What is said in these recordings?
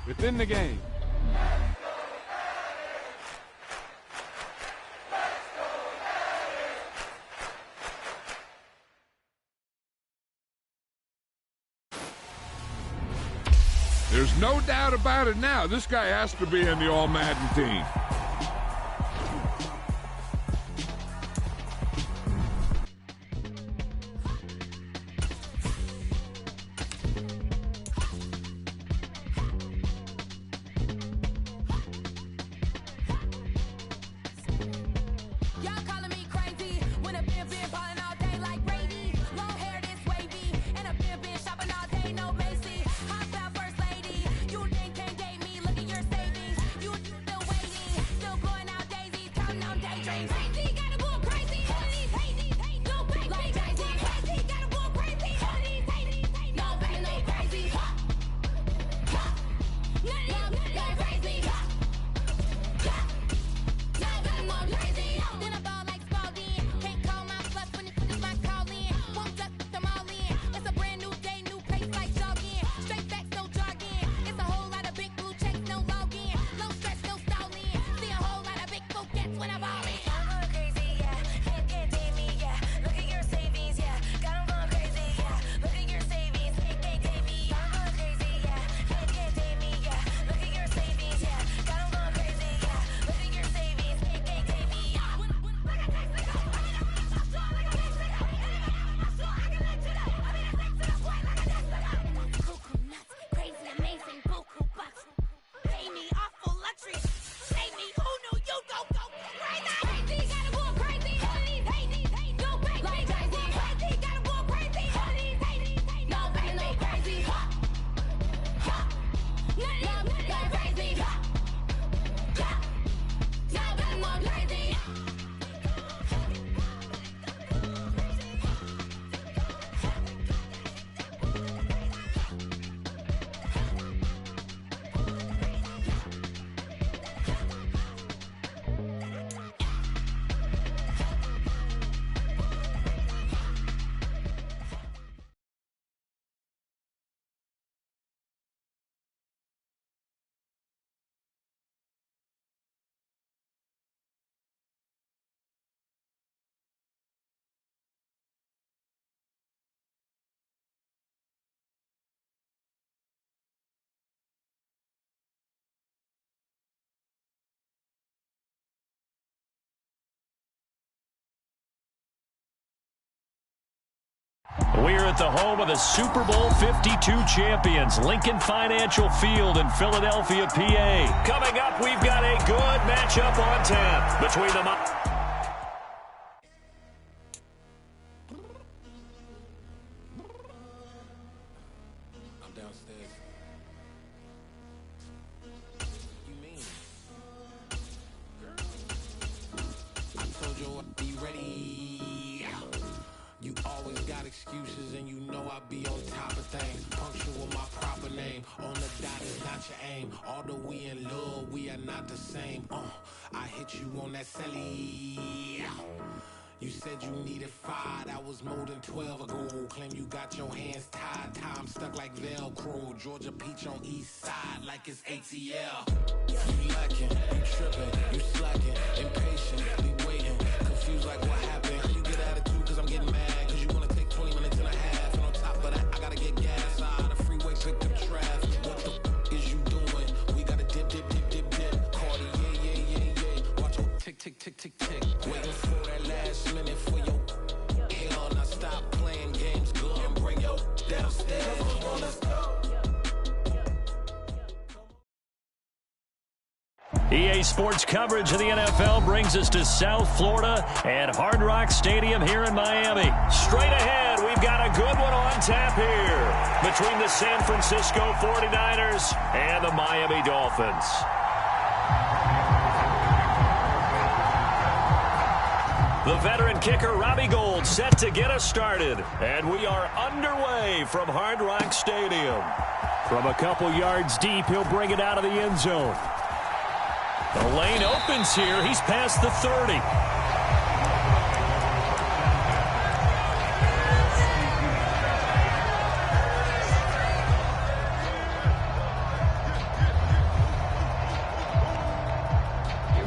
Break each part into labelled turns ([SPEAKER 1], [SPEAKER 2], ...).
[SPEAKER 1] within the game. There's no doubt about it now. This guy has to be in the All-Madden team.
[SPEAKER 2] We're at the home of the Super Bowl 52 champions, Lincoln Financial Field in Philadelphia, PA. Coming up, we've got a good matchup on tap between the...
[SPEAKER 3] Excuses and you know I be on top of things. Punctual my proper name. On the dot is not your aim. Although we in love, we are not the same. I hit you on that celly. You said you needed 5, that was more than 12 ago. Claim you got your hands tied, time stuck like Velcro. Georgia Peach on east side like it's ATL. You lacking, you tripping, you slacking, impatient, be waiting, confused like what happened. You get attitude cause I'm getting mad, cause you wanna take 20 minutes and a half. And on top of that, I gotta get gas out of the freeway, pick up traffic. What the is you doing? We gotta dip, dip, dip, dip, dip. Cardi, yeah. Watch your tick, tick, tick, tick, tick. Waiting for that last minute for your hell. Now stop playing games, go and bring your downstairs. Let's go.
[SPEAKER 2] EA Sports coverage of the NFL brings us to South Florida at Hard Rock Stadium here in Miami. Straight ahead, we've got a good one on tap here between the San Francisco 49ers and the Miami Dolphins. The veteran kicker, Robbie Gould, set to get us started. And we are underway from Hard Rock Stadium. From a couple yards deep, he'll bring it out of the end zone. The lane opens here. He's past the 30.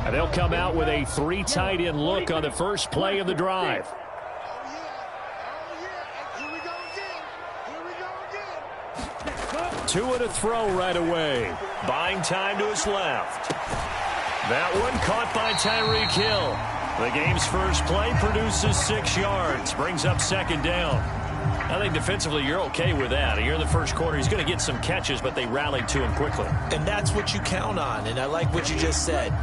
[SPEAKER 2] And they'll come out with a 3 tight end look on the first play of the drive. Two to throw right away. Buying time to his left. That one caught by Tyreek Hill. The game's first play produces 6 yards. Brings up second down. I think defensively you're okay with that. Here in the first quarter, he's going to get some catches, but they rallied to him quickly.
[SPEAKER 4] And that's what you count on, and I like what you just said.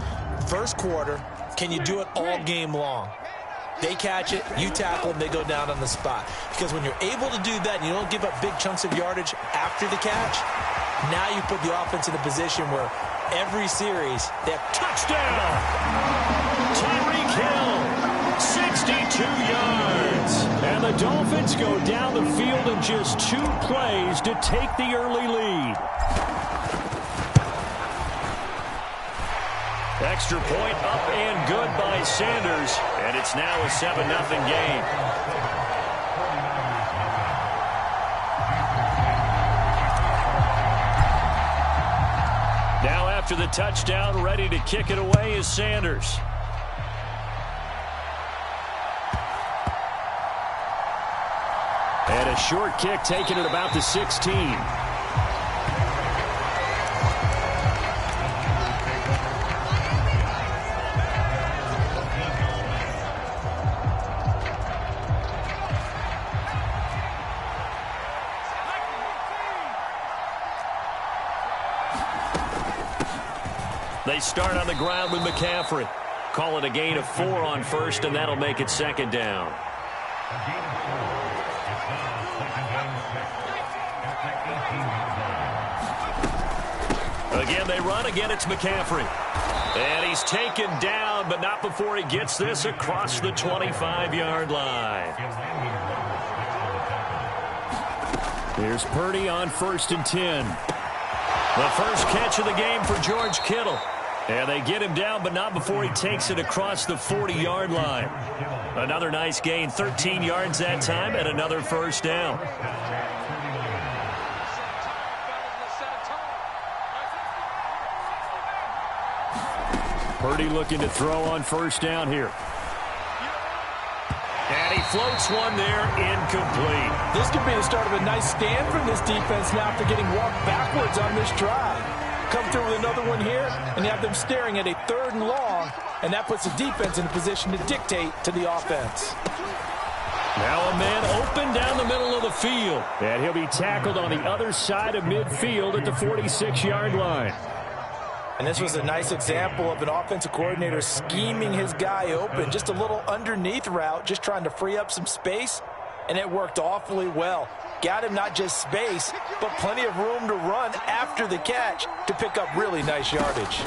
[SPEAKER 4] First quarter, can you do it all game long? They catch it, you tackle them, they go down on the spot. Because when you're able to do that and you don't give up big chunks of yardage after the catch, now you put the offense in a position where every series they have touchdown.
[SPEAKER 2] Tyreek Hill, 62 yards. And the Dolphins go down the field in just 2 plays to take the early lead. Extra point up and good by Sanders. And it's now a 7-0 game. Now after the touchdown, ready to kick it away is Sanders. And a short kick taken at about the 16. They start on the ground with McCaffrey. Call it a gain of 4 on first, and that'll make it second down. Again, they run. Again, it's McCaffrey. And he's taken down, but not before he gets this across the 25-yard line. Here's Purdy on 1st and 10. The first catch of the game for George Kittle. And they get him down, but not before he takes it across the 40-yard line. Another nice gain, 13 yards that time, and another first down. Purdy looking to throw on first down here. And he floats one there, incomplete.
[SPEAKER 4] This could be the start of a nice stand from this defense now after getting walked backwards on this drive. Come through with another one here, and you have them staring at a 3rd and long, and that puts the defense in a position to dictate to the offense.
[SPEAKER 2] Now a man open down the middle of the field, and he'll be tackled on the other side of midfield at the 46-yard line.
[SPEAKER 4] And this was a nice example of an offensive coordinator scheming his guy open. Just a little underneath route, just trying to free up some space, and it worked awfully well. Got him not just space, but plenty of room to run after the catch to pick up really nice yardage.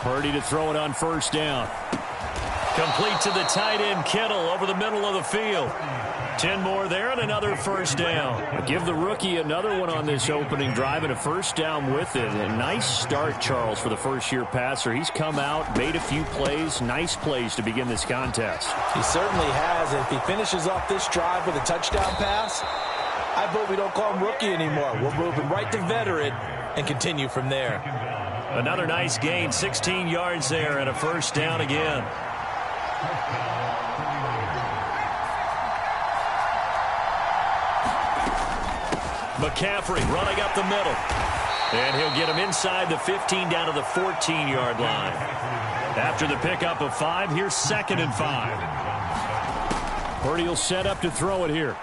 [SPEAKER 2] Purdy to throw it on first down. Complete to the tight end, Kittle, over the middle of the field. 10 more there and another first down. Give the rookie another one on this opening drive and a first down with it. A nice start, Charles, for the first-year passer. He's come out, made a few plays, nice plays to begin this contest.
[SPEAKER 4] He certainly has. If he finishes off this drive with a touchdown pass, I vote we don't call him rookie anymore. We'll move him right to veteran and continue from there.
[SPEAKER 2] Another nice gain, 16 yards there and a first down again. McCaffrey running up the middle. And he'll get him inside the 15 down to the 14-yard line. After the pickup of 5, here's 2nd and 5. Purdy will set up to throw it here.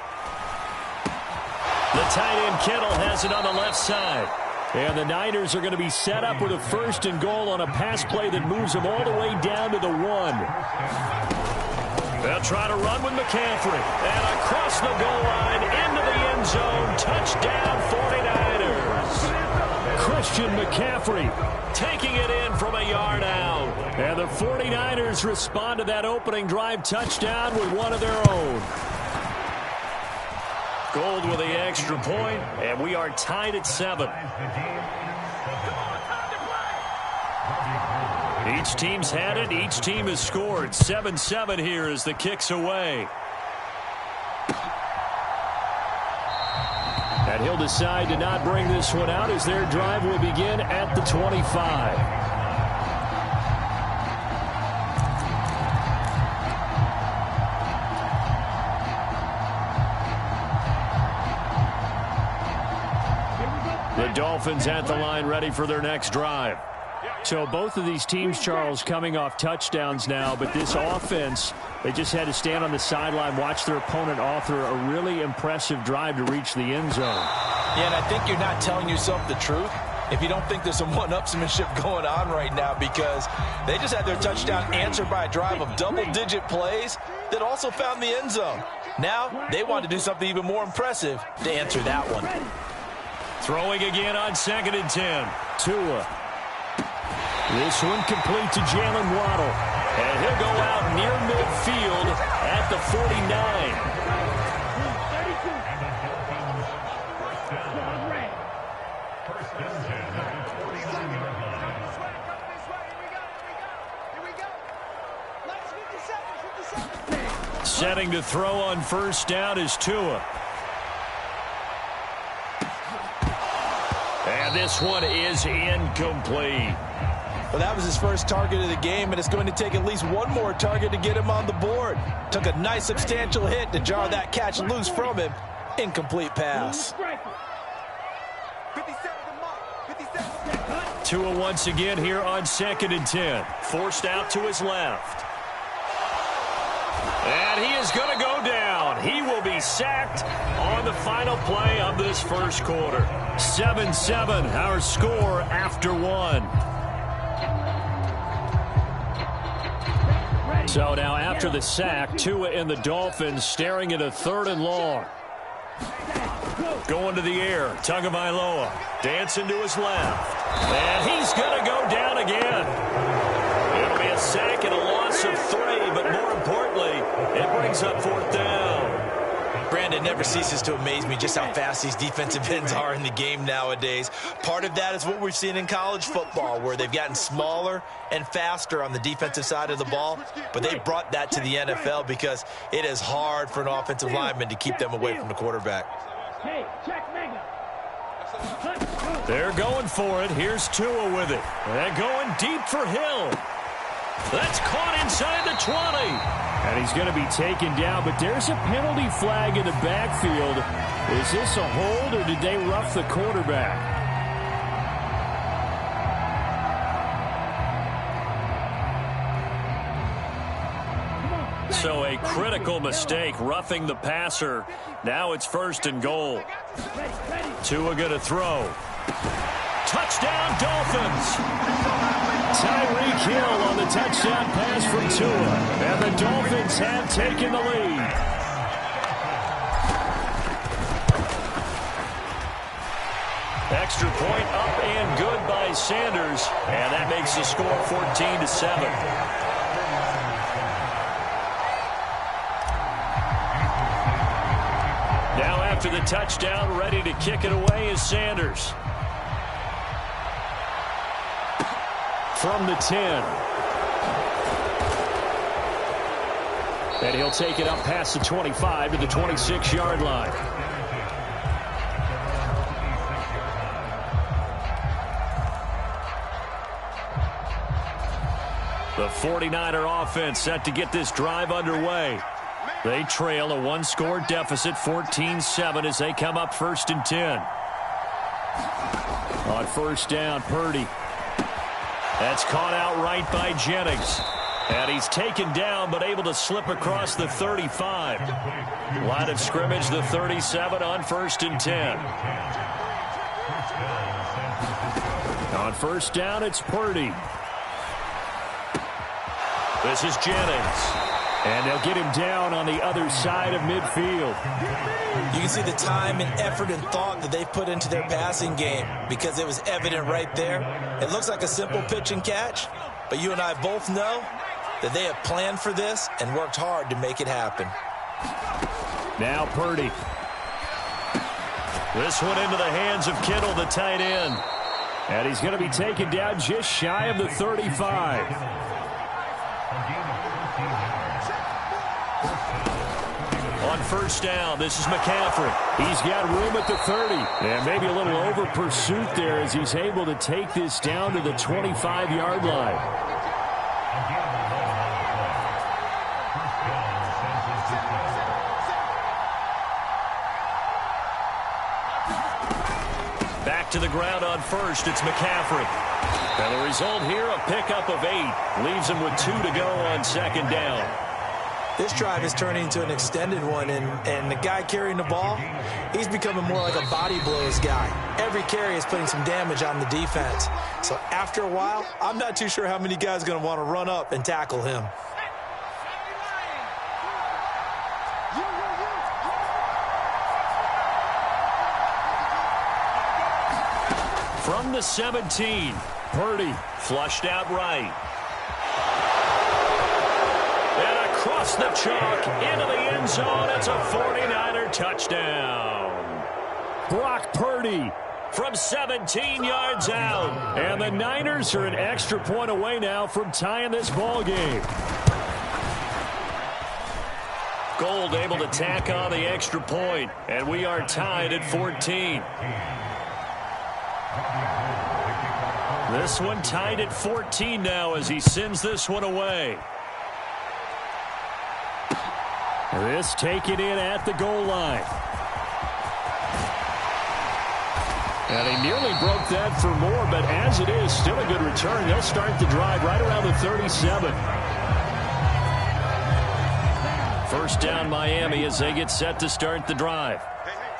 [SPEAKER 2] The tight end Kittle has it on the left side. And the Niners are going to be set up with a 1st and goal on a pass play that moves them all the way down to the 1. They'll try to run with McCaffrey. And across the goal line into the end zone. Touchdown 49ers. Christian McCaffrey taking it in from a yard out. And the 49ers respond to that opening drive touchdown with one of their own. Gold with the extra point, and we are tied at 7. Each team's had it. Each team has scored. 7-7 here as the kick's away. And he'll decide to not bring this one out as their drive will begin at the 25. Dolphins at the line ready for their next drive.
[SPEAKER 5] So both of these teams, Charles, coming off touchdowns now, but this offense, they just had to stand on the sideline, watch their opponent author a really impressive drive to reach the end zone.
[SPEAKER 4] Yeah, and I think you're not telling yourself the truth if you don't think there's some one-upsmanship going on right now, because they just had their touchdown answered by a drive of double-digit plays that also found the end zone. Now they want to do something even more impressive to answer that one.
[SPEAKER 2] Throwing again on 2nd and 10. Tua. This one complete to Jalen Waddle. And he'll go out near midfield at the 49. Setting to throw on 1st down is Tua. And this one is incomplete.
[SPEAKER 4] Well, that was his first target of the game, and it's going to take at least one more target to get him on the board. Took a nice substantial hit to jar that catch loose from him. Incomplete pass.
[SPEAKER 2] Tua once again here on 2nd and 10. Forced out to his left. And he is going to go down. He will be sacked on the final play of this first quarter. 7-7, our score after 1. So now after the sack, Tua and the Dolphins staring at a 3rd and long. Going to the air, Tagovailoa dancing to his left. And he's going to go down again. It'll be a sack and a loss of 3, but more importantly, it brings up 4th down.
[SPEAKER 4] Brandon, never ceases to amaze me just how fast these defensive ends are in the game nowadays. Part of that is what we've seen in college football, where they've gotten smaller and faster on the defensive side of the ball, but they brought that to the NFL because it is hard for an offensive lineman to keep them away from the quarterback.
[SPEAKER 2] They're going for it. Here's Tua with it. They're going deep for Hill. That's caught inside the 20. And he's going to be taken down, but there's a penalty flag in the backfield. Is this a hold, or did they rough the quarterback? So a critical mistake, roughing the passer. Now it's 1st and goal. Tua going to throw. Touchdown, Dolphins! Tyreek Hill on the touchdown pass from Tua. And the Dolphins have taken the lead. Extra point up and good by Sanders. And that makes the score 14-7. Now after the touchdown, ready to kick it away is Sanders. From the 10. And he'll take it up past the 25 to the 26-yard line. The 49er offense set to get this drive underway. They trail a 1-score deficit, 14-7, as they come up 1st and 10. On 1st down, Purdy. That's caught out right by Jennings. And he's taken down, but able to slip across the 35. Line of scrimmage, the 37 on 1st and 10. On 1st down, it's Purdy. This is Jennings. And they'll get him down on the other side of midfield.
[SPEAKER 4] You can see the time and effort and thought that they put into their passing game, because it was evident right there. It looks like a simple pitch and catch, but you and I both know that they have planned for this and worked hard to make it happen.
[SPEAKER 2] Now Purdy. This one into the hands of Kittle, the tight end. And he's going to be taken down just shy of the 35. On 1st down, this is McCaffrey. He's got room at the 30. And maybe a little over pursuit there as he's able to take this down to the 25-yard line. Back to the ground on first. It's McCaffrey. And the result here, a pickup of 8. Leaves him with 2 to go on second down.
[SPEAKER 4] This drive is turning into an extended one, and the guy carrying the ball, he's becoming more like a body blows guy. Every carry is putting some damage on the defense. So after a while, I'm not too sure how many guys are going to want to run up and tackle him.
[SPEAKER 2] From the 17, Purdy flushed out right. And across the chalk into the end zone. It's a 49er touchdown.
[SPEAKER 5] Brock Purdy
[SPEAKER 2] from 17 yards out.
[SPEAKER 5] And the Niners are an extra point away now from tying this ball game.
[SPEAKER 2] Gold able to tack on the extra point, and we are tied at 14. This one tied at 14 now as he sends this one away.
[SPEAKER 5] This taken in at the goal line. And he nearly broke that for more, but as it is, still a good return. They'll start the drive right around the 37.
[SPEAKER 2] First down Miami as they get set to start the drive.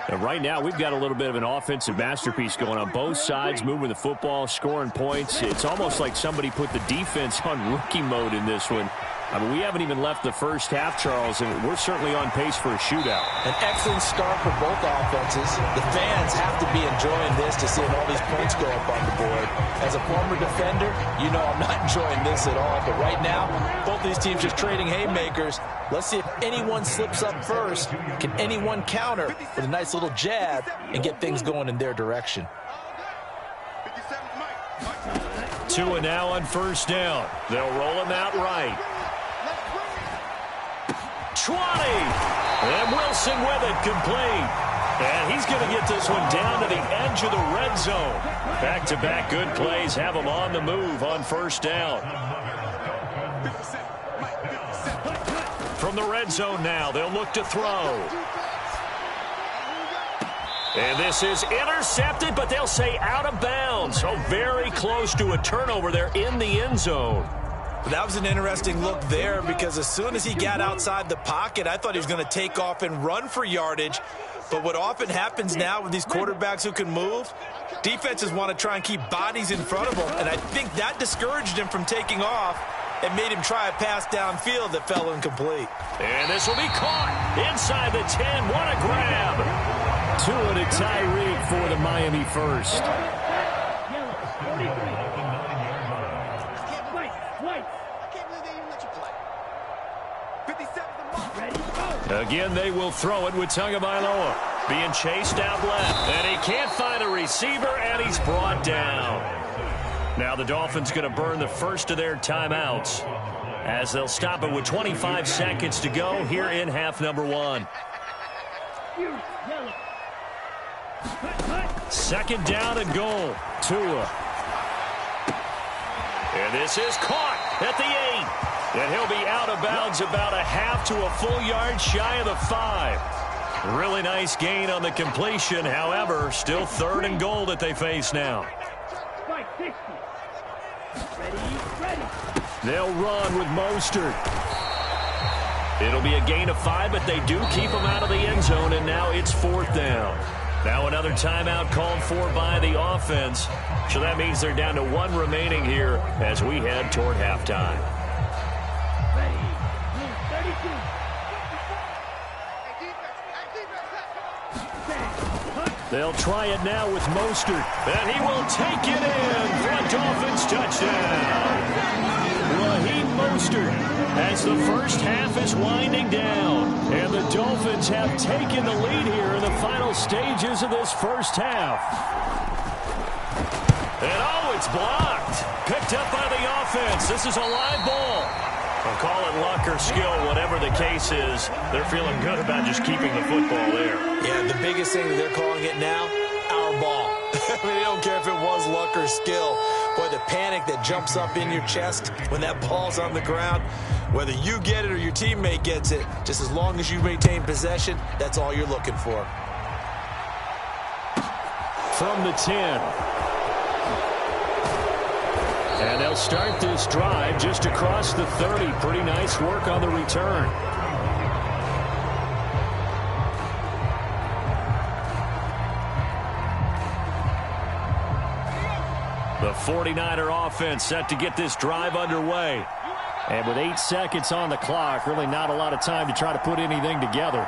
[SPEAKER 5] And right now, we've got a little bit of an offensive masterpiece going on both sides, moving the football, scoring points. It's almost like somebody put the defense on rookie mode in this one. I mean, we haven't even left the first half, Charles, and we're certainly on pace for a shootout.
[SPEAKER 4] An excellent start for both offenses. The fans have to be enjoying this to seeing all these points go up on the board. As a former defender, you know I'm not enjoying this at all. But right now, both these teams just trading haymakers. Let's see if anyone slips up first. Can anyone counter with a nice little jab and get things going in their direction?
[SPEAKER 2] Tua now on first down. They'll roll him out right. 20. And Wilson with it, complete. And he's going to get this one down to the edge of the red zone. Back-to-back good plays have him on the move on first down. From the red zone now, they'll look to throw. And this is intercepted, but they'll say out of bounds. So very close to a turnover there in the end zone.
[SPEAKER 4] That was an interesting look there because as soon as he got outside the pocket, I thought he was going to take off and run for yardage. But what often happens now with these quarterbacks who can move, defenses want to try and keep bodies in front of them. And I think that discouraged him from taking off and made him try a pass downfield that fell incomplete.
[SPEAKER 2] And this will be caught inside the 10. What a grab.
[SPEAKER 5] Tua to Tyreek for the Miami first.
[SPEAKER 2] Again, they will throw it with Tagovailoa being chased out left. And he can't find a receiver, and he's brought down. Now the Dolphins going to burn the first of their timeouts as they'll stop it with 25 seconds to go here in half number 1. Second down and goal. Tua. And this is caught at the 8. And he'll be out of bounds about a half to a full yard shy of the 5. Really nice gain on the completion. However, still third and goal that they face now.
[SPEAKER 5] They'll run with Mostert.
[SPEAKER 2] It'll be a gain of 5, but they do keep him out of the end zone, and now it's fourth down. Now another timeout called for by the offense. So that means they're down to 1 remaining here as we head toward halftime.
[SPEAKER 5] They'll try it now with Mostert.
[SPEAKER 2] And he will take it in for a Dolphins touchdown.
[SPEAKER 5] Raheem Mostert as the first half is winding down. And the Dolphins have taken the lead here in the final stages of this first half.
[SPEAKER 2] And oh, it's blocked. Picked up by the offense. This is a live ball. I'll call it luck or skill, whatever the case is. They're feeling good about just keeping the football there.
[SPEAKER 4] Yeah, the biggest thing that they're calling it now, our ball. I mean, they don't care if it was luck or skill. Boy, the panic that jumps up in your chest when that ball's on the ground, whether you get it or your teammate gets it, just as long as you maintain possession, that's all you're looking for.
[SPEAKER 5] from the 10. And they'll start this drive just across the 30. Pretty nice work on the return. The 49er offense set to get this drive underway. And with 8 seconds on the clock, really not a lot of time to try to put anything together.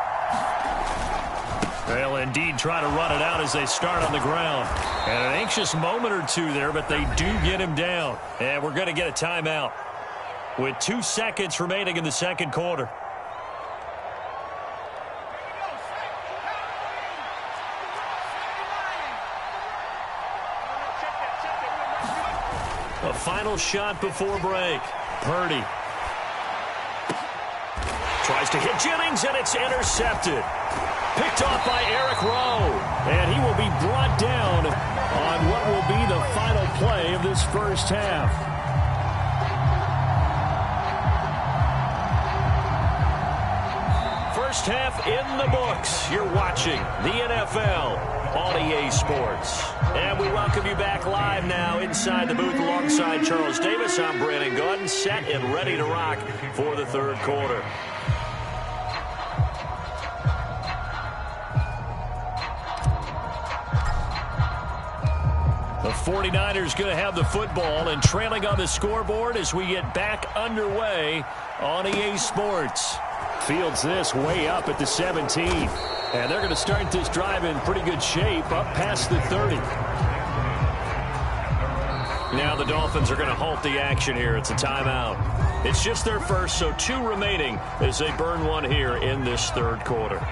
[SPEAKER 5] They'll indeed try to run it out as they start on the ground. And an anxious moment or two there, but they do get him down. And we're going to get a timeout with 2 seconds remaining in the second quarter. A final shot before break. Purdy tries to hit Jennings, and it's intercepted. Picked off by Eric Rowe, and he will be brought down on what will be the final play of this first half. First half in the books. You're watching the NFL on EA Sports. And we welcome you back live now inside the booth alongside Charles Davis. I'm Brandon Gaudin, set and ready to rock for the third quarter. The 49ers going to have the football and trailing on the scoreboard as we get back underway on EA Sports. Fields this way up at the 17. And they're going to start this drive in pretty good shape up past the 30. Now the Dolphins are going to halt the action here. It's a timeout. It's just their first, so 2 remaining as they burn one here in this third quarter.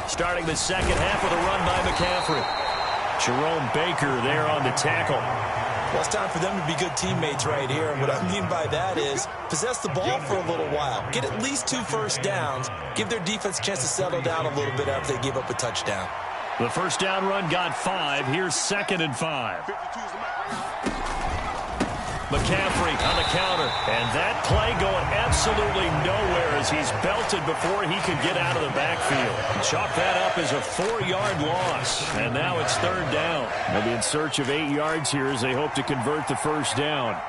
[SPEAKER 5] Starting the second half with a run by McCaffrey. Jerome Baker there on the tackle.
[SPEAKER 4] Well, it's time for them to be good teammates right here. And what I mean by that is possess the ball for a little while. Get at least 2 first downs. Give their defense a chance to settle down a little bit after they give up a touchdown.
[SPEAKER 5] The first down run got 5. Here's 2nd and 5. McCaffrey on the counter. And that play going absolutely nowhere as he's belted before he could get out of the backfield. Chalk that up as a 4-yard loss. And now it's 3rd down. They'll be in search of 8 yards here as they hope to convert the first down.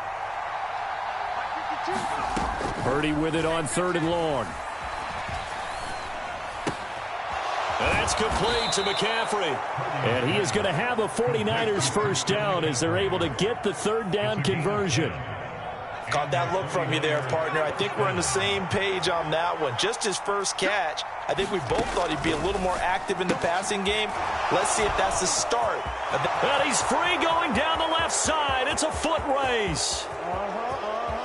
[SPEAKER 5] Purdy with it on 3rd and long. And that's complete to McCaffrey. And he is going to have a 49ers first down as they're able to get the 3rd down conversion.
[SPEAKER 4] Caught that look from you there, partner. I think we're on the same page on that one. Just his first catch. I think we both thought he'd be a little more active in the passing game. Let's see if that's the start.
[SPEAKER 5] And he's free going down the left side. It's a foot race.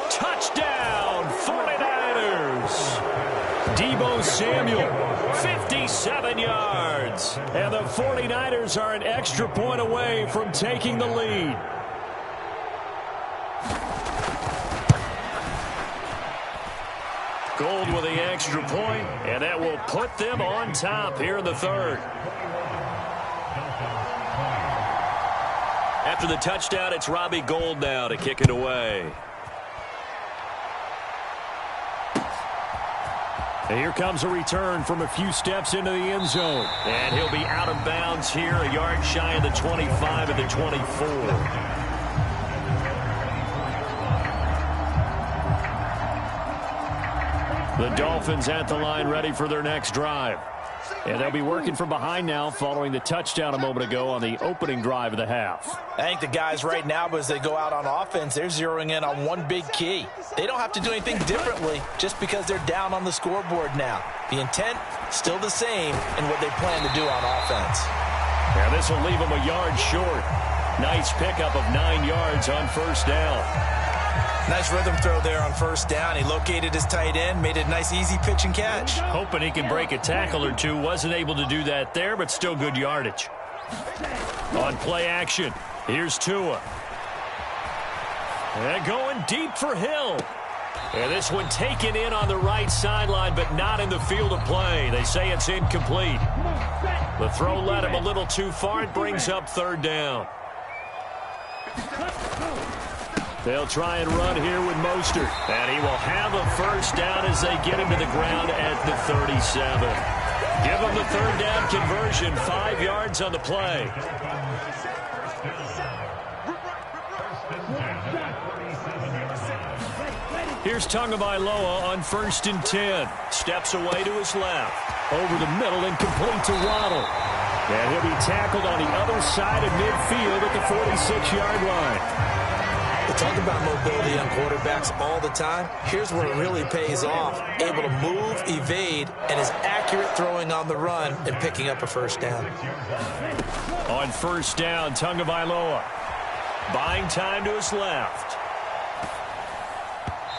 [SPEAKER 5] Touchdown, 49ers. Deebo Samuel, 57 yards. And the 49ers are an extra point away from taking the lead. Gold with the extra point, and that will put them on top here in the 3rd. After the touchdown, it's Robbie Gould now to kick it away. And here comes a return from a few steps into the end zone. And he'll be out of bounds here, a yard shy of the 25 and the 24. The Dolphins at the line ready for their next drive. And they'll be working from behind now following the touchdown a moment ago on the opening drive of the half.
[SPEAKER 4] I think the guys right now, as they go out on offense, they're zeroing in on one big key. They don't have to do anything differently just because they're down on the scoreboard now. The intent, still the same in what they plan to do on offense.
[SPEAKER 5] Yeah, this will leave them a yard short. Nice pickup of 9 yards on first down.
[SPEAKER 4] Nice rhythm throw there on first down. He located his tight end, made it a nice easy pitch and catch.
[SPEAKER 5] Hoping he can break a tackle or two. Wasn't able to do that there, but still good yardage. On play action, here's Tua. And going deep for Hill. And this one taken in on the right sideline, but not in the field of play. They say it's incomplete. The throw led him a little too far. It brings up 3rd down.
[SPEAKER 2] They'll try and run here with Mostert. And he will have a first down as they get him to the ground at the 37. Give him the third down conversion, 5 yards on the play. Here's Tagovailoa on 1st and 10. Steps away to his left. Over the middle and complete to Waddle. And he'll be tackled on the other side of midfield at the 46-yard line.
[SPEAKER 4] We talk about mobility on quarterbacks all the time. Here's where it really pays off. Able to move, evade, and is accurate throwing on the run and picking up a first down.
[SPEAKER 2] On 1st down, Tagovailoa. Buying time to his left.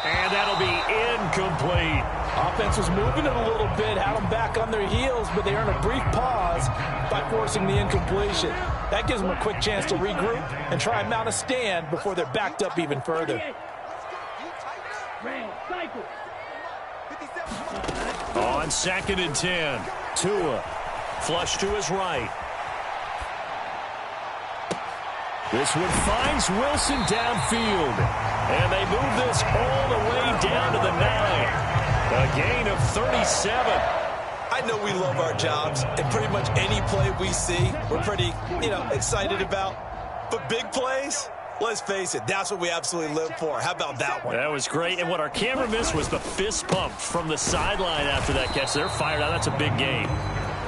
[SPEAKER 2] And that'll be incomplete.
[SPEAKER 6] Offense was moving it a little bit, had them back on their heels, but they earn a brief pause by forcing the incompletion. That gives them a quick chance to regroup and try and mount a stand before they're backed up even further.
[SPEAKER 2] On 2nd and 10, Tua. Flush to his right. This one finds Wilson downfield. And they move this all the way down to the 9. A gain of 37.
[SPEAKER 4] I know we love our jobs, and pretty much any play we see, we're pretty, excited about. But big plays, let's face it, that's what we absolutely live for. How about that one?
[SPEAKER 2] That was great. And what our camera missed was the fist pump from the sideline after that catch. They're fired out. That's a big gain.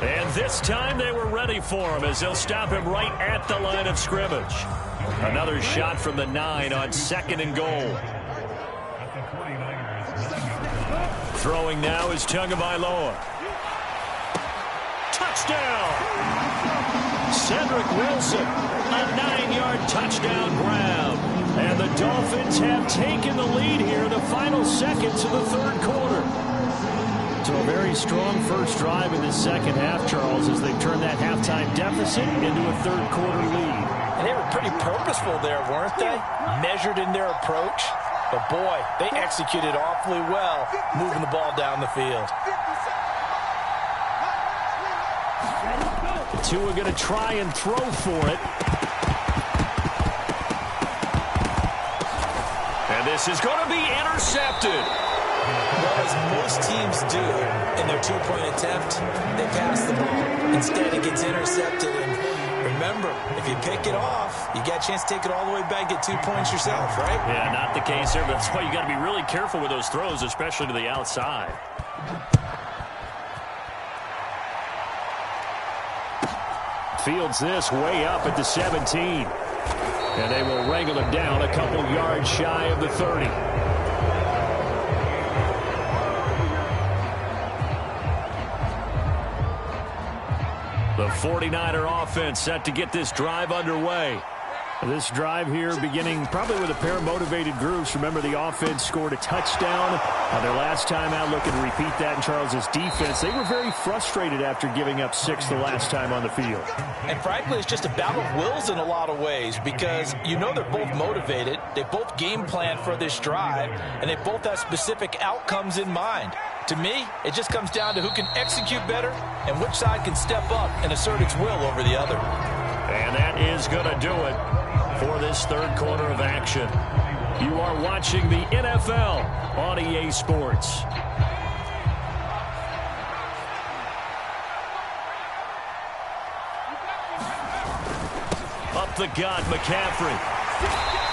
[SPEAKER 2] And this time they were ready for him as they'll stop him right at the line of scrimmage. Another shot from the 9 on 2nd and goal. Throwing now is Tagovailoa. Touchdown! Cedric Wilson, a 9-yard touchdown grab. And the Dolphins have taken the lead here in the final seconds of the 3rd quarter. So a very strong first drive in the second half, Charles, as they've turned that halftime deficit into a 3rd quarter lead.
[SPEAKER 6] And they were pretty purposeful there, weren't they? Measured in their approach. But, boy, they executed awfully well, moving the ball down the field.
[SPEAKER 2] The two are going to try and throw for it. And this is going to be intercepted.
[SPEAKER 4] Well, as most teams do in their 2-point attempt, they pass the ball. Instead, it gets intercepted. And remember, if you pick it off, you got a chance to take it all the way back, get 2 points yourself, right?
[SPEAKER 2] Yeah, not the case there, but that's why you got to be really careful with those throws, especially to the outside. Fields this way up at the 17. And they will wrangle him down a couple yards shy of the 30. The 49er offense set to get this drive underway. This drive here beginning probably with a pair of motivated groups. Remember, the offense scored a touchdown on their last time out. Looking to repeat that in Charles's defense. They were very frustrated after giving up 6 the last time on the field.
[SPEAKER 6] And frankly, it's just a battle of wills in a lot of ways because they're both motivated. They both game plan for this drive, and they both have specific outcomes in mind. To me, it just comes down to who can execute better and which side can step up and assert its will over the other.
[SPEAKER 2] And that is going to do it for this 3rd quarter of action. You are watching the NFL on EA Sports. Up the gut, McCaffrey.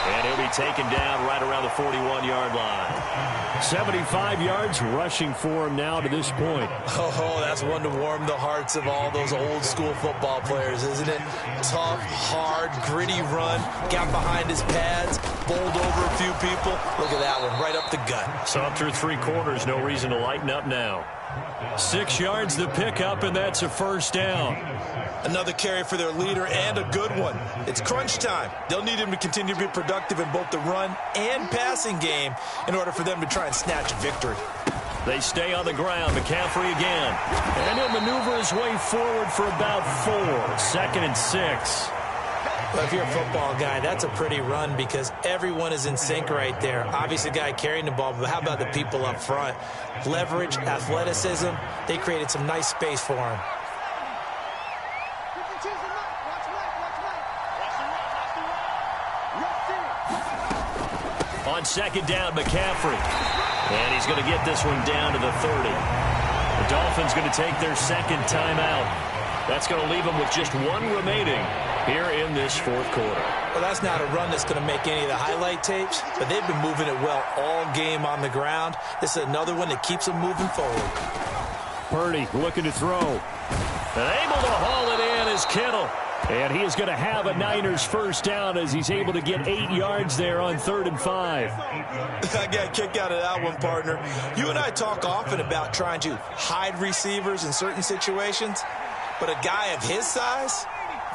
[SPEAKER 2] And he'll be taken down right around the 41-yard line. 75 yards rushing for him now to this point.
[SPEAKER 4] Oh, that's one to warm the hearts of all those old-school football players, isn't it? Tough, hard, gritty run. Got behind his pads, bowled over a few people. Look at that one, right up the gut.
[SPEAKER 2] So up through 3 quarters, no reason to lighten up now. 6 yards the pickup, and that's a first down.
[SPEAKER 4] Another carry for their leader and a good one. It's crunch time. They'll need him to continue to be productive in both the run and passing game in order for them to try and snatch a victory.
[SPEAKER 2] They stay on the ground. McCaffrey again. And he'll maneuver his way forward for about 4. 2nd and 6.
[SPEAKER 4] Well, if you're a football guy, that's a pretty run because everyone is in sync right there. Obviously, the guy carrying the ball, but how about the people up front? Leverage, athleticism, they created some nice space for him.
[SPEAKER 2] second down, McCaffrey. And he's going to get this one down to the 30. The Dolphins going to take their second timeout. That's going to leave them with just one remaining here in this fourth quarter.
[SPEAKER 6] Well, that's not a run that's going to make any of the highlight tapes, but they've been moving it well all game on the ground. This is another one that keeps them moving forward.
[SPEAKER 2] Purdy looking to throw. And able to haul it in is Kittle. And he is going to have a Niners first down as he's able to get 8 yards there on 3rd and 5.
[SPEAKER 6] I got a kick out of that one, partner. You and I talk often about trying to hide receivers in certain situations, but a guy of his size,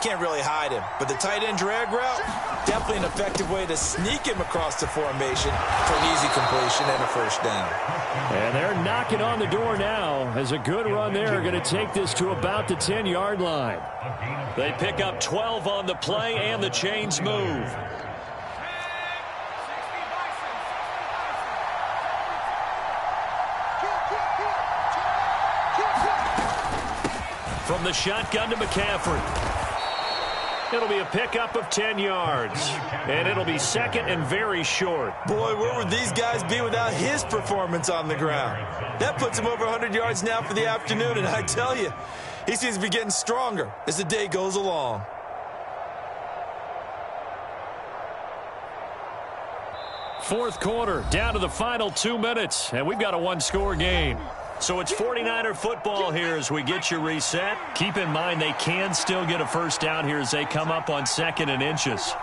[SPEAKER 6] can't really hide him. But the tight end drag route, definitely an effective way to sneak him across the formation for an easy completion and a first down.
[SPEAKER 2] And they're knocking on the door now as a good run there are going to take this to about the 10-yard line. They pick up 12 on the play and the chains move. From the shotgun to McCaffrey. It'll be a pickup of 10 yards. And it'll be second and very short.
[SPEAKER 6] Boy, where would these guys be without his performance on the ground? That puts him over 100 yards now for the afternoon, and I tell you, he seems to be getting stronger as the day goes along.
[SPEAKER 2] Fourth quarter, down to the final 2 minutes, and we've got a one-score game. So it's 49er football here as we get you reset. Keep in mind they can still get a first down here as they come up on 2nd and inches.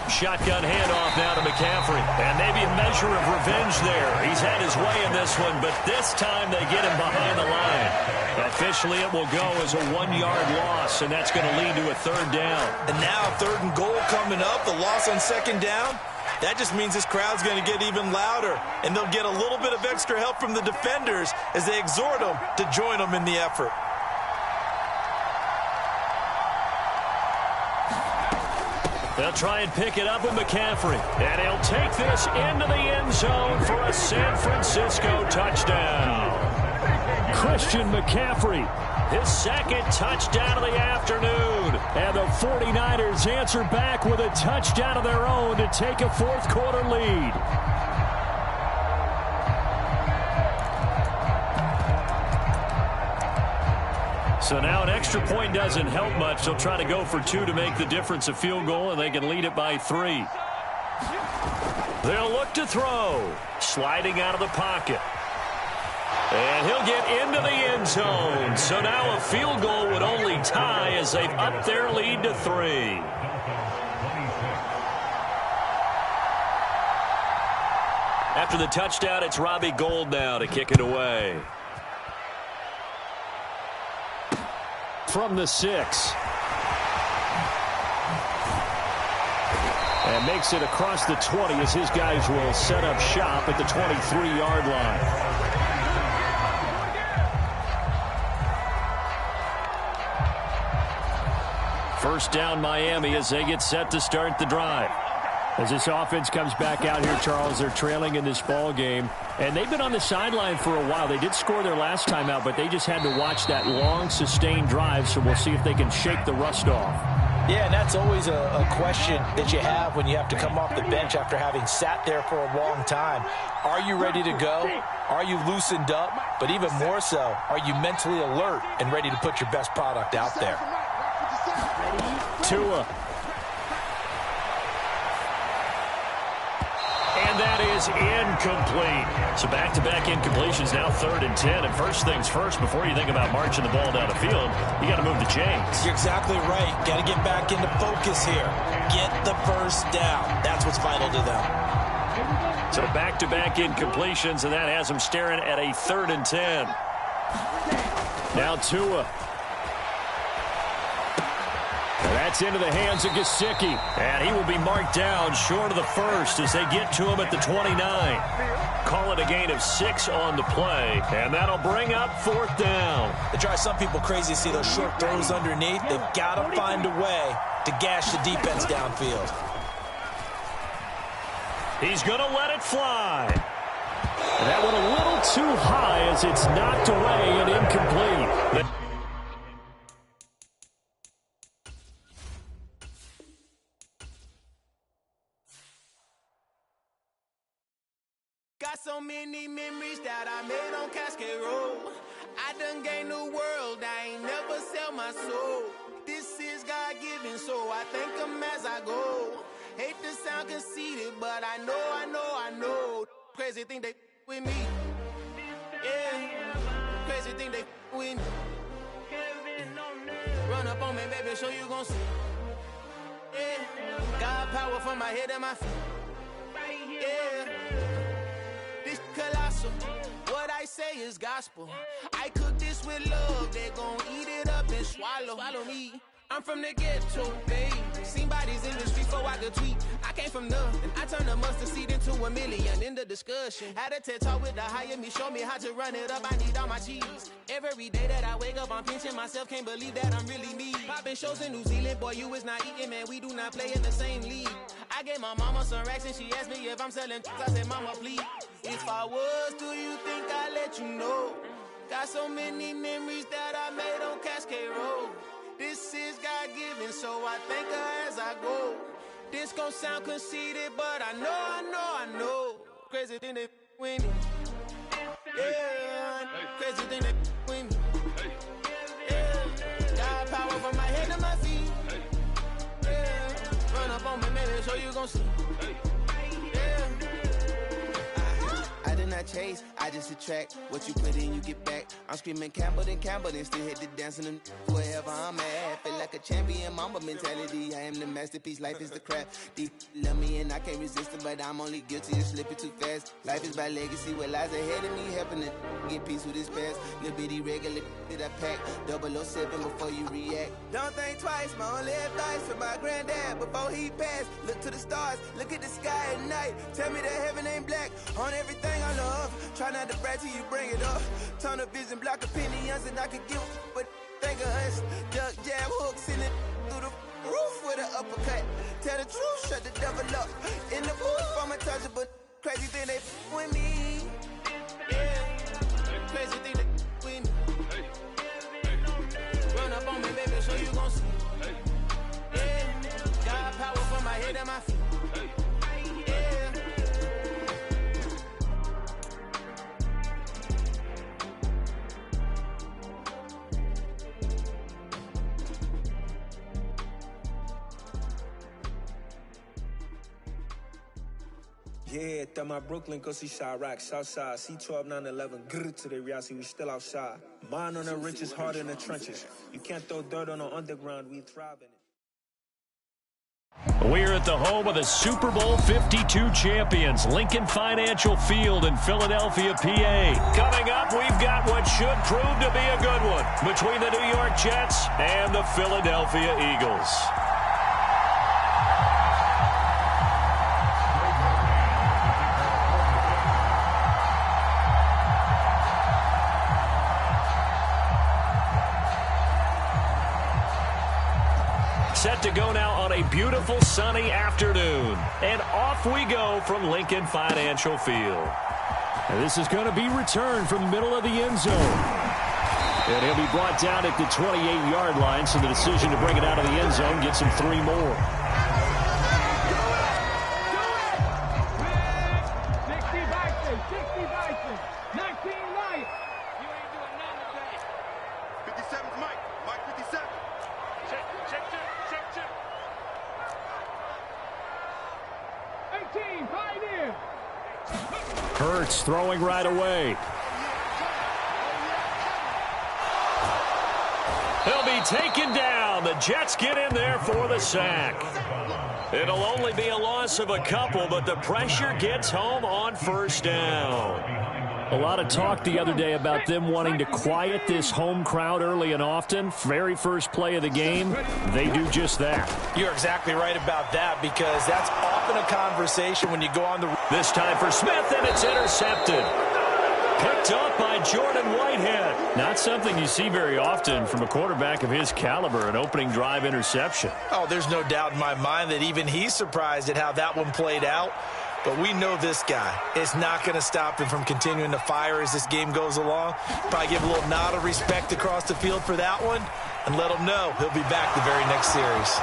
[SPEAKER 2] Shotgun handoff now to McCaffrey. And maybe a measure of revenge there. He's had his way in this one, but this time they get him behind the line. Officially, it will go as a 1-yard loss, and that's going to lead to a 3rd down.
[SPEAKER 6] And now 3rd and goal coming up, the loss on 2nd down. That just means this crowd's going to get even louder, and they'll get a little bit of extra help from the defenders as they exhort them to join them in the effort.
[SPEAKER 2] They'll try and pick it up with McCaffrey, and he'll take this into the end zone for a San Francisco touchdown. Christian McCaffrey, his second touchdown of the afternoon. And the 49ers answer back with a touchdown of their own to take a fourth quarter lead. So now an extra point doesn't help much. They'll try to go for 2 to make the difference a field goal, and they can lead it by 3. They'll look to throw. Sliding out of the pocket. And he'll get into the end zone. So now a field goal would only tie as they've upped their lead to 3. After the touchdown, it's Robbie Gould now to kick it away. From the 6. And makes it across the 20 as his guys will set up shop at the 23-yard line. First down Miami as they get set to start the drive. As this offense comes back out here, Charles, they're trailing in this ball game. And they've been on the sideline for a while. They did score their last time out, but they just had to watch that long, sustained drive. So we'll see if they can shake the rust off.
[SPEAKER 6] Yeah, and that's always a question that you have when you have to come off the bench after having sat there for a long time. Are you ready to go? Are you loosened up? But even more so, are you mentally alert and ready to put your best product out there?
[SPEAKER 2] Tua. And that is incomplete. So back-to-back incompletions, now 3rd and 10. And first things first, before you think about marching the ball down the field, you got to move the chains.
[SPEAKER 6] You're exactly right. Got to get back into focus here. Get the first down. That's what's vital to them.
[SPEAKER 2] So back-to-back incompletions, and that has them staring at a 3rd and 10. Now Tua. That's into the hands of Gesicki. And he will be marked down short of the first as they get to him at the 29. Call it a gain of 6 on the play. And that'll bring up 4th down.
[SPEAKER 6] It drives some people crazy to see those short throws underneath. They've got to find a way to gash the defense downfield.
[SPEAKER 2] He's going to let it fly. And that went a little too high as it's knocked away and incomplete.
[SPEAKER 3] Got so many memories that I made on Cascade Road. I done gained the world, I ain't never sell my soul. This is God-given, so I thank him as I go. Hate to sound conceited, but I know. Crazy thing they with me. Yeah, crazy thing they with me. Run up on me, baby, show you gon' see. Yeah, God power from my head and my feet. Yeah, this colossal. What I say is gospel. I cook this with love. They gon' eat it up and swallow me. I'm from the ghetto, babe. Seen bodies in the street before I could tweet. I came from nothing. I turned a mustard seed into $1 million in the discussion. Had a TED talk with the higher me, show me how to run it up. I need all my cheese. Every day that I wake up, I'm pinching myself. Can't believe that I'm really me. Popping shows in New Zealand, boy, you is not eating, man. We do not play in the same league. I gave my mama some racks and she asked me if I'm selling. I said, mama, please. If I was, do you think I'd let you know? Got so many memories that I made on Cascade Road. This is God-given, so I thank her as I go. This gon' sound conceited, but I know. Crazy thing they with me. Yeah, crazy thing they with me. Yeah, God power from my head to my feet. Yeah, run up on me, maybe, so you gon' see. Yeah. I did not chase, I just attract. What you put in, you get back. I'm screaming Campbell, then still hit the dancing and wherever I'm at. Feel like a champion, mamba mentality. I am the masterpiece, life is the crap. Deep love me and I can't resist it, but I'm only guilty of slipping too fast. Life is by legacy, what lies ahead of me, helping to get peace with this past. Little bitty regular that I pack, 007 before you react. Don't think twice, my only advice for my granddad before he passed. Look to the stars, look at the sky at night. Tell me that heaven ain't black on everything I love. Try not to brag till you bring it up. Tunnel vision, block opinions, and I could give but think of us. Duck jab hooks in it through the roof with an uppercut. Tell the truth, shut the devil up. In the booth, I'm untouchable. Crazy thing they with me. Yeah, crazy thing they with me. Run up on me, baby, so you gon' see. Yeah, God power from my head and my feet.
[SPEAKER 7] Yeah, throw my Brooklyn, go see Chirac, Southside, C12, 911, grrr to the reality, we still outside. Mine on the riches, hard in the trenches. You can't throw dirt on the underground, we thrive in it.
[SPEAKER 2] We're at the home of the Super Bowl 52 champions, Lincoln Financial Field in Philadelphia, PA. Coming up, we've got what should prove to be a good one between the New York Jets and the Philadelphia Eagles. Set to go now on a beautiful sunny afternoon. And off we go from Lincoln Financial Field. And this is going to be returned from the middle of the end zone. And he'll be brought down at the 28-yard line, so the decision to bring it out of the end zone gets him 3 more. Hurts throwing right away. He'll be taken down. The Jets get in there for the sack. It'll only be a loss of a couple, but the pressure gets home on first down. A lot of talk the other day about them wanting to quiet this home crowd early and often. Very first play of the game, they do just that.
[SPEAKER 6] You're exactly right about that, because that's often a conversation when you go on the...
[SPEAKER 2] This time for Smith, and it's intercepted. Picked up by Jordan Whitehead. Not something you see very often from a quarterback of his caliber, an opening drive interception.
[SPEAKER 6] Oh, there's no doubt in my mind that even he's surprised at how that one played out. But we know this guy is not going to stop him from continuing to fire as this game goes along. Probably give a little nod of respect across the field for that one and let him know he'll be back the very next series.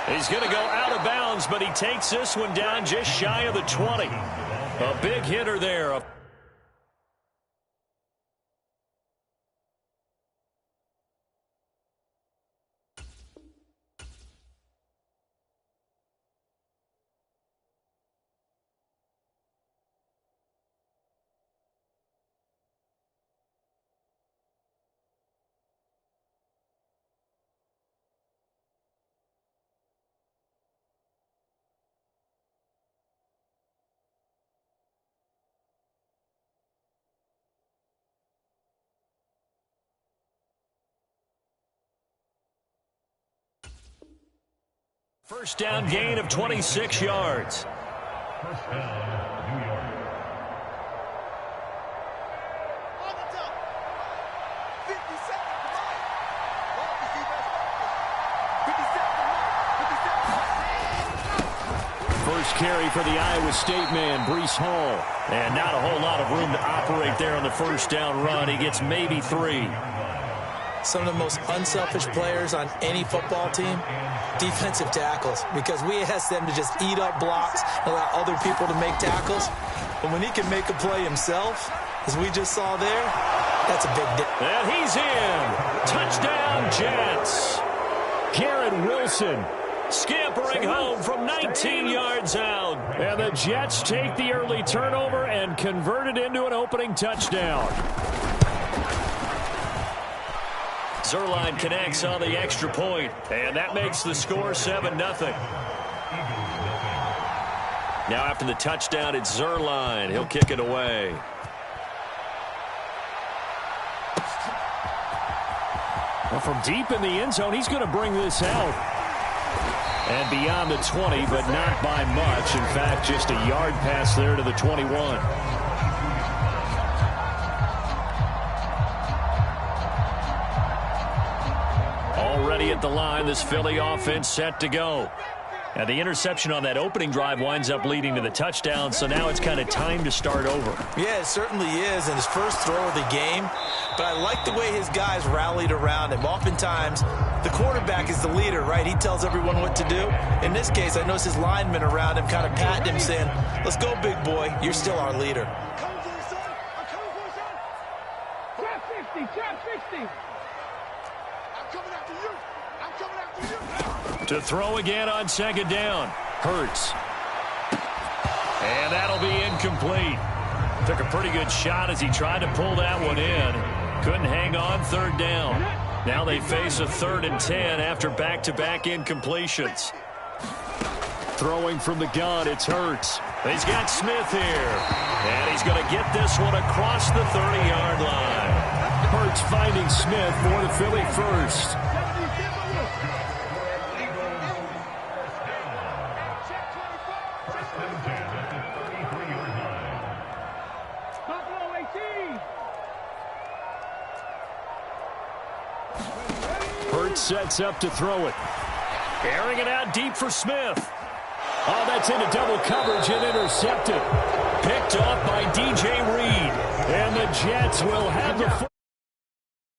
[SPEAKER 2] He's going to go out of bounds downs, but he takes this one down just shy of the 20. A big hitter there. First down gain of 26 yards.
[SPEAKER 8] First down, New York.
[SPEAKER 2] First carry for the Iowa State man, Breece Hall. And not a whole lot of room to operate there on the first down run. He gets maybe 3.
[SPEAKER 4] Some of the most unselfish players on any football team, defensive tackles, because we ask them to just eat up blocks and allow other people to make tackles. But when he can make a play himself, as we just saw there, that's a big difference.
[SPEAKER 2] And he's in. Touchdown, Jets. Garrett Wilson scampering home from 19 yards out. And the Jets take the early turnover and convert it into an opening touchdown. Zuerlein connects on the extra point, and that makes the score 7-0. Now after the touchdown, it's Zuerlein. He'll kick it away. Well, from deep in the end zone, he's going to bring this out. And beyond the 20, but not by much. In fact, just a yard pass there to the 21. Already at the line, this Philly offense set to go. And the interception on that opening drive winds up leading to the touchdown, so now it's kind of time to start over.
[SPEAKER 4] Yeah, it certainly is, and his first throw of the game. But I like the way his guys rallied around him. Oftentimes, the quarterback is the leader, right? He tells everyone what to do. In this case, I noticed his linemen around him kind of patting him, saying, let's go, big boy. You're still our leader.
[SPEAKER 8] Trap 60, trap 60.
[SPEAKER 2] To throw again on second down. Hurts. And that'll be incomplete. Took a pretty good shot as he tried to pull that one in. Couldn't hang on third down. Now they face a 3rd and 10 after back-to-back incompletions. Throwing from the gun, it's Hurts. He's got Smith here. And he's going to get this one across the 30-yard line. Hurts finding Smith for the Philly first. Hurts sets up to throw it. Airing it out deep for Smith. Oh, that's into double coverage and intercepted. Picked off by DJ Reed. And the Jets will have the